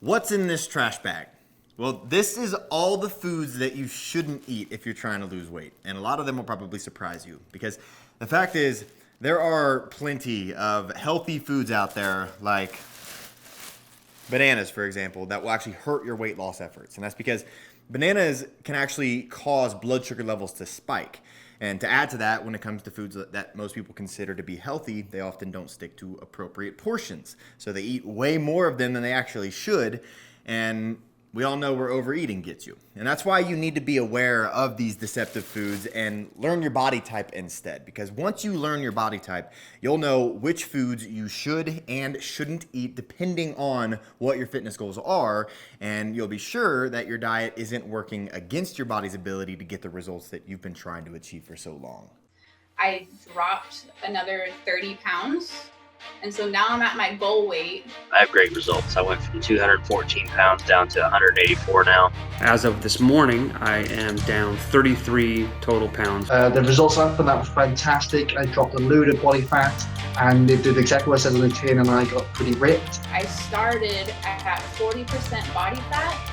What's in this trash bag? Well, this is all the foods that you shouldn't eat if you're trying to lose weight. And a lot of them will probably surprise you because the fact is there are plenty of healthy foods out there like bananas, for example, that will actually hurt your weight loss efforts. And that's because bananas can actually cause blood sugar levels to spike. And to add to that, when it comes to foods that most people consider to be healthy, they often don't stick to appropriate portions. So they eat way more of them than they actually should. And we all know where overeating gets you. And that's why you need to be aware of these deceptive foods and learn your body type instead. Because once you learn your body type, you'll know which foods you should and shouldn't eat depending on what your fitness goals are. And you'll be sure that your diet isn't working against your body's ability to get the results that you've been trying to achieve for so long. I dropped another 30 pounds. And so now I'm at my goal weight. I have great results. I went from 214 pounds down to 184 now. As of this morning, I am down 33 total pounds. The results from that were fantastic. I dropped a load of body fat and it did exactly what I said on the tin, and I got pretty ripped. I started at 40% body fat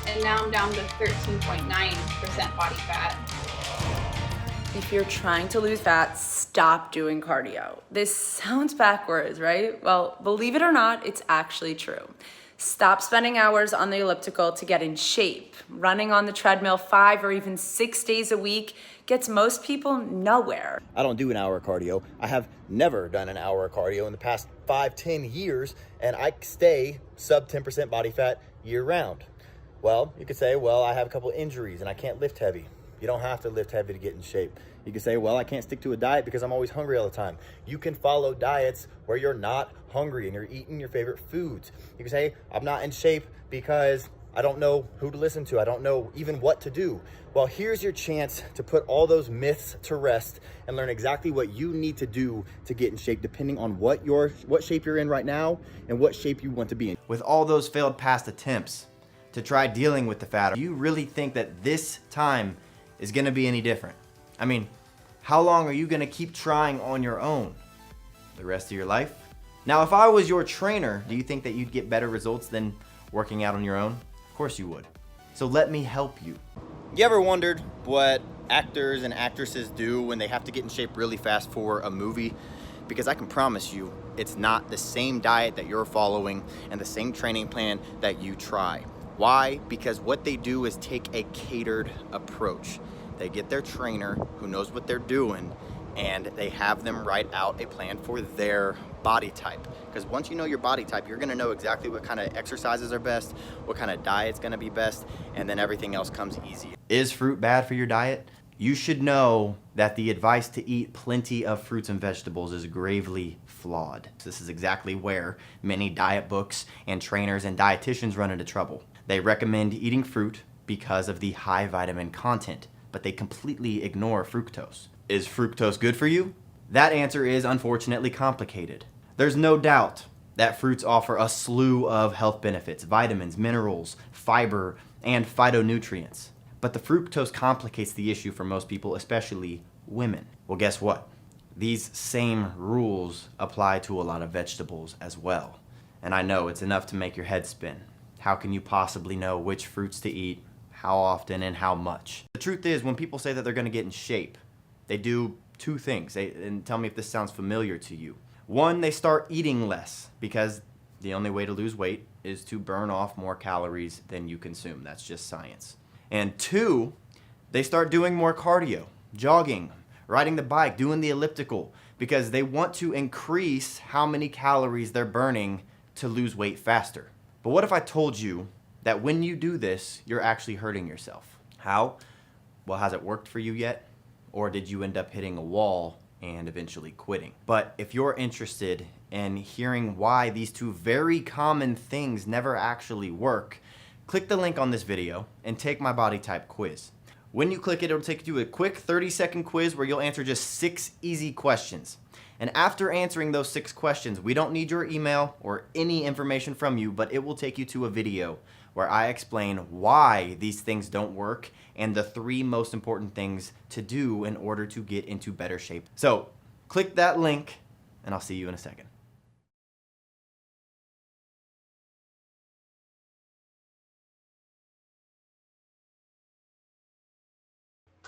and now I'm down to 13.9% body fat. If you're trying to lose fat, stop doing cardio. This sounds backwards, right? Well, believe it or not, it's actually true. Stop spending hours on the elliptical to get in shape. Running on the treadmill 5 or even 6 days a week gets most people nowhere. I don't do an hour of cardio. I have never done an hour of cardio in the past 5-10 years, and I stay sub 10% body fat year round. Well, you could say, well, I have a couple injuries and I can't lift heavy. You don't have to lift heavy to get in shape. You can say, well, I can't stick to a diet because I'm always hungry all the time. You can follow diets where you're not hungry and you're eating your favorite foods. You can say, I'm not in shape because I don't know who to listen to. I don't know even what to do. Well, here's your chance to put all those myths to rest and learn exactly what you need to do to get in shape depending on what shape you're in right now and what shape you want to be in. With all those failed past attempts to try dealing with the fat, do you really think that this time is gonna be any different? I mean, how long are you gonna keep trying on your own? The rest of your life? Now, if I was your trainer, do you think that you'd get better results than working out on your own? Of course you would. So let me help you. You ever wondered what actors and actresses do when they have to get in shape really fast for a movie? Because I can promise you, it's not the same diet that you're following and the same training plan that you try. Why? Because what they do is take a catered approach. They get their trainer who knows what they're doing and they have them write out a plan for their body type. Because once you know your body type, you're gonna know exactly what kind of exercises are best, what kind of diet's gonna be best, and then everything else comes easy. Is fruit bad for your diet? You should know that the advice to eat plenty of fruits and vegetables is gravely flawed. This is exactly where many diet books and trainers and dietitians run into trouble. They recommend eating fruit because of the high vitamin content, but they completely ignore fructose. Is fructose good for you? That answer is unfortunately complicated. There's no doubt that fruits offer a slew of health benefits, vitamins, minerals, fiber, and phytonutrients. But the fructose complicates the issue for most people, especially women. Well, guess what? These same rules apply to a lot of vegetables as well. And I know it's enough to make your head spin. How can you possibly know which fruits to eat, how often, and how much? The truth is, when people say that they're gonna get in shape, they do two things, and tell me if this sounds familiar to you. One, they start eating less because the only way to lose weight is to burn off more calories than you consume. That's just science. And two, they start doing more cardio, jogging, riding the bike, doing the elliptical, because they want to increase how many calories they're burning to lose weight faster. But what if I told you that when you do this, you're actually hurting yourself? How? Well, has it worked for you yet? Or did you end up hitting a wall and eventually quitting? But if you're interested in hearing why these two very common things never actually work, click the link on this video and take my body type quiz. When you click it, it'll take you to a quick 30-second quiz where you'll answer just 6 easy questions. And after answering those 6 questions, we don't need your email or any information from you, but it will take you to a video where I explain why these things don't work and the 3 most important things to do in order to get into better shape. So click that link and I'll see you in a second.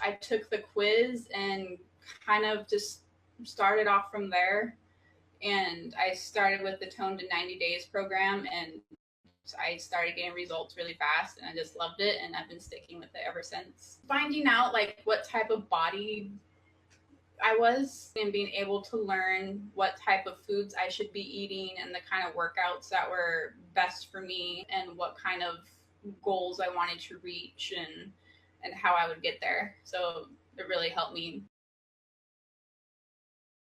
I took the quiz and kind of just started off from there. And I started with the Tone to 90 Days program, and I started getting results really fast, and I just loved it, and I've been sticking with it ever since. Finding out like what type of body I was and being able to learn what type of foods I should be eating and the kind of workouts that were best for me and what kind of goals I wanted to reach and how I would get there. So it really helped me